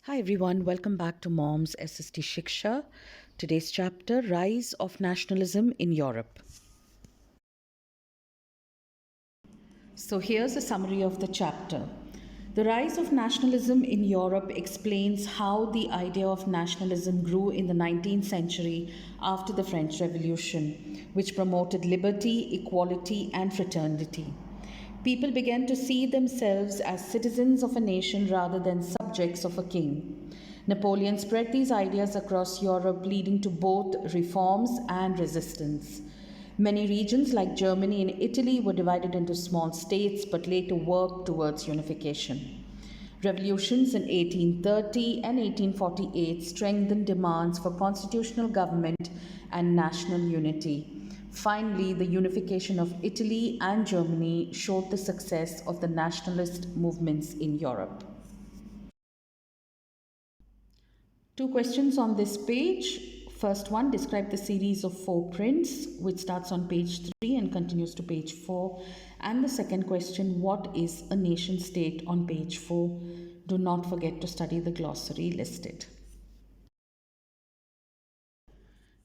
Hi everyone, welcome back to Mom's SST Shiksha. Today's chapter, Rise of Nationalism in Europe. So here's a summary of the chapter. The rise of nationalism in Europe explains how the idea of nationalism grew in the 19th century after the French Revolution, which promoted liberty, equality, and fraternity. People began to see themselves as citizens of a nation rather than subjects of a king. Napoleon spread these ideas across Europe, leading to both reforms and resistance. Many regions like Germany and Italy were divided into small states but later worked towards unification. Revolutions in 1830 and 1848 strengthened demands for constitutional government and national unity. Finally, the unification of Italy and Germany showed the success of the nationalist movements in Europe. Two questions on this page. First one, describe the series of 4 prints, which starts on page 3 and continues to page 4. And the second question, what is a nation state, on page 4. Do not forget to study the glossary listed.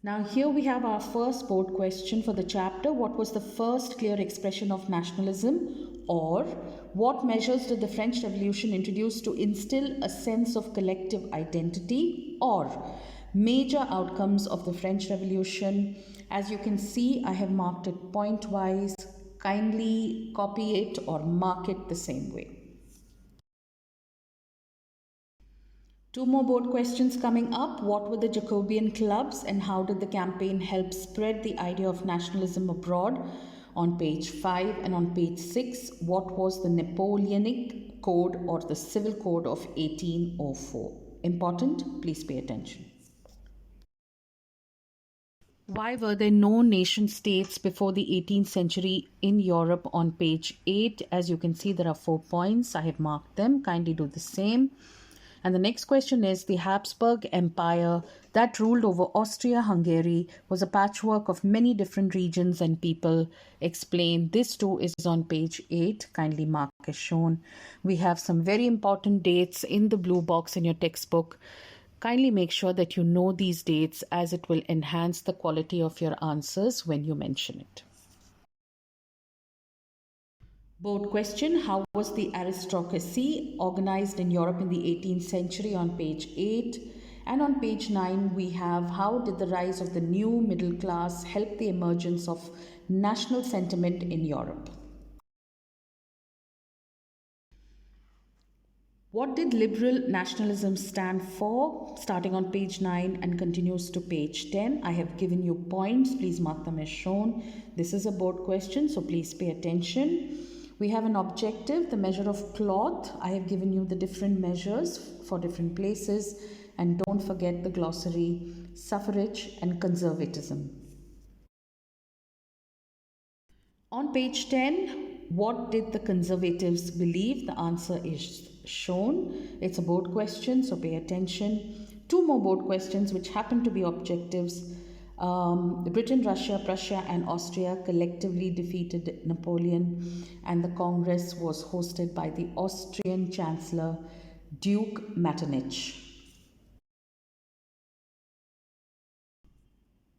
Now here we have our first board question for the chapter. What was the first clear expression of nationalism? Or what measures did the French Revolution introduce to instill a sense of collective identity? Or major outcomes of the French Revolution. As you can see, I have marked it point-wise. Kindly copy it or mark it the same way. Two more board questions coming up. What were the Jacobean clubs and how did the campaign help spread the idea of nationalism abroad? On page 5 and on page 6, what was the Napoleonic Code or the Civil Code of 1804? Important, please pay attention. Why were there no nation states before the 18th century in Europe? On page 8, as you can see, there are 4 points. I have marked them. Kindly do the same. And the next question is, the Habsburg Empire that ruled over Austria-Hungary was a patchwork of many different regions and people. Explain. This too is on page 8. Kindly mark as shown. We have some very important dates in the blue box in your textbook. Kindly make sure that you know these dates, as it will enhance the quality of your answers when you mention it. Board question, how was the aristocracy organized in Europe in the 18th century? On page 8. And on page 9 we have, how did the rise of the new middle class help the emergence of national sentiment in Europe? What did liberal nationalism stand for? Starting on page 9 and continues to page 10. I have given you points. Please mark them as shown. This is a board question, so please pay attention. We have an objective, the measure of cloth. I have given you the different measures for different places. And don't forget the glossary, suffrage and conservatism. On page 10, what did the conservatives believe? The answer is shown. It's a board question, so pay attention. Two more board questions which happen to be objectives. Britain, Russia, Prussia and Austria collectively defeated Napoleon, and the Congress was hosted by the Austrian Chancellor Duke Metternich.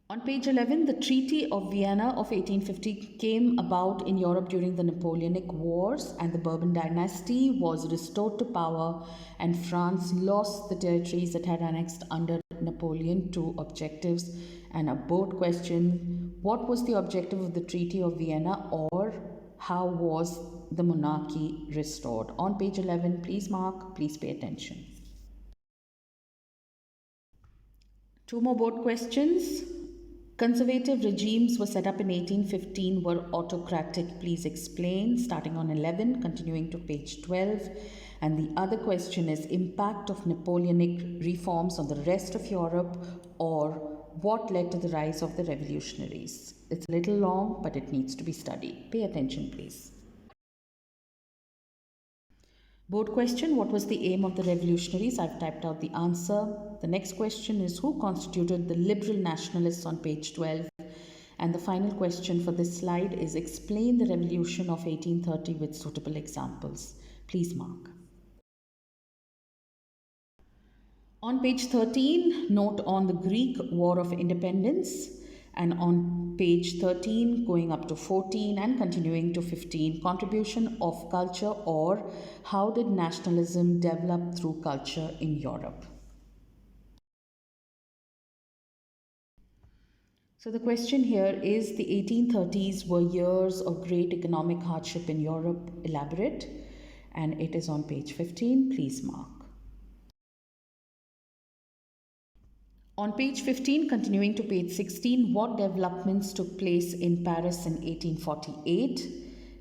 On page 11, the Treaty of Vienna of 1850 came about in Europe during the Napoleonic Wars, and the Bourbon dynasty was restored to power, and France lost the territories it had annexed under Napoleon. Two objectives and a board question. What was the objective of the Treaty of Vienna, or how was the monarchy restored? On page 11, please mark, please pay attention. Two more board questions. Conservative regimes were set up in 1815, were autocratic. Please explain. Starting on 11, continuing to page 12. And the other question is, impact of Napoleonic reforms on the rest of Europe, or what led to the rise of the revolutionaries? It's a little long, but it needs to be studied. Pay attention, please. Board question, what was the aim of the revolutionaries? I've typed out the answer. The next question is, who constituted the liberal nationalists? On page 12. And the final question for this slide is, explain the revolution of 1830 with suitable examples. Please mark. On page 13, note on the Greek War of Independence, and on page 13, going up to 14 and continuing to 15, contribution of culture, or how did nationalism develop through culture in Europe. So the question here is, the 1830s were years of great economic hardship in Europe. Elaborate. And it is on page 15. Please mark. On page 15, continuing to page 16, what developments took place in Paris in 1848?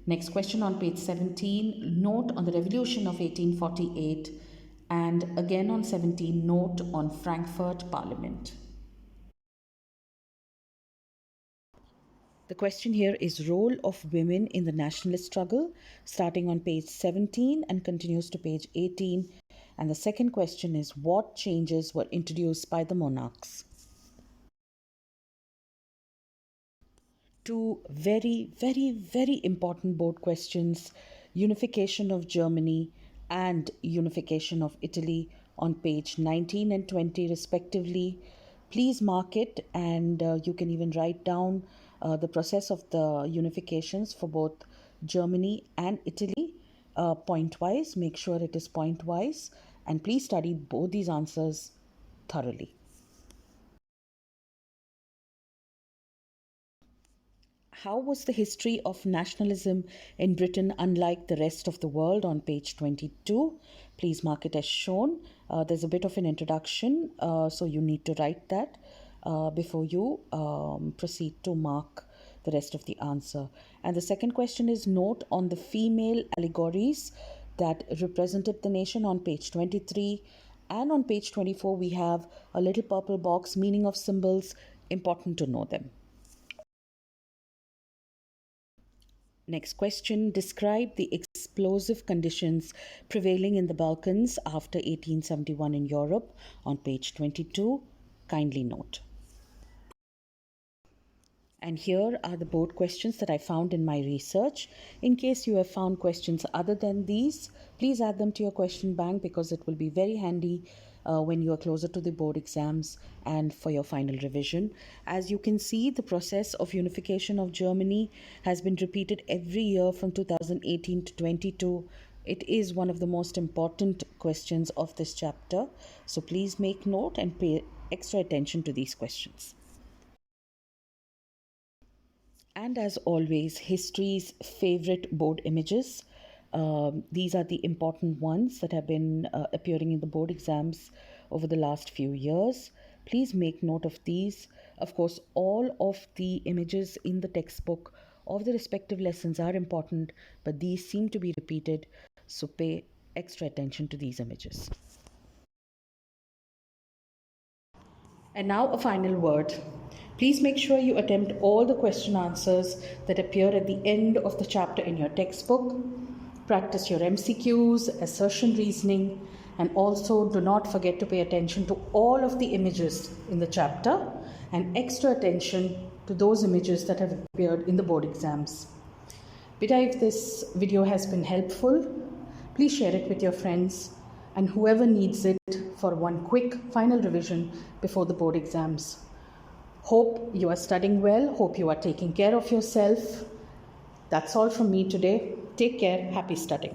Next question on page 17, note on the revolution of 1848. And again on 17, note on Frankfurt Parliament. The question here is role of women in the nationalist struggle, starting on page 17 and continues to page 18. And the second question is, what changes were introduced by the monarchs? Two very, very, very important board questions: unification of Germany and unification of Italy, on page 19 and 20 respectively. Please mark it, and you can even write down the process of the unifications for both Germany and Italy point-wise. Make sure it is point-wise, and please study both these answers thoroughly. How was the history of nationalism in Britain unlike the rest of the world, on page 22? Please mark it as shown. There's a bit of an introduction, so you need to write that before you proceed to mark the rest of the answer. And the second question is, note on the female allegories that represented the nation, on page 23. And on page 24, we have a little purple box, meaning of symbols, important to know them. Next question, describe the explosive conditions prevailing in the Balkans after 1871 in Europe, on page 22. Kindly note. And here are the board questions that I found in my research. In case you have found questions other than these, please add them to your question bank, because it will be very handy when you are closer to the board exams and for your final revision. As you can see, the process of unification of Germany has been repeated every year from 2018 to 22. It is one of the most important questions of this chapter. So please make note and pay extra attention to these questions. And as always, history's favorite board images. These are the important ones that have been appearing in the board exams over the last few years. Please make note of these. Of course, all of the images in the textbook of the respective lessons are important, but these seem to be repeated, so pay extra attention to these images. And now a final word. Please make sure you attempt all the question answers that appear at the end of the chapter in your textbook. Practice your MCQs, assertion reasoning, and also do not forget to pay attention to all of the images in the chapter and extra attention to those images that have appeared in the board exams. Beta, if this video has been helpful, please share it with your friends and whoever needs it for one quick final revision before the board exams. Hope you are studying well. Hope you are taking care of yourself. That's all from me today. Take care. Happy studying.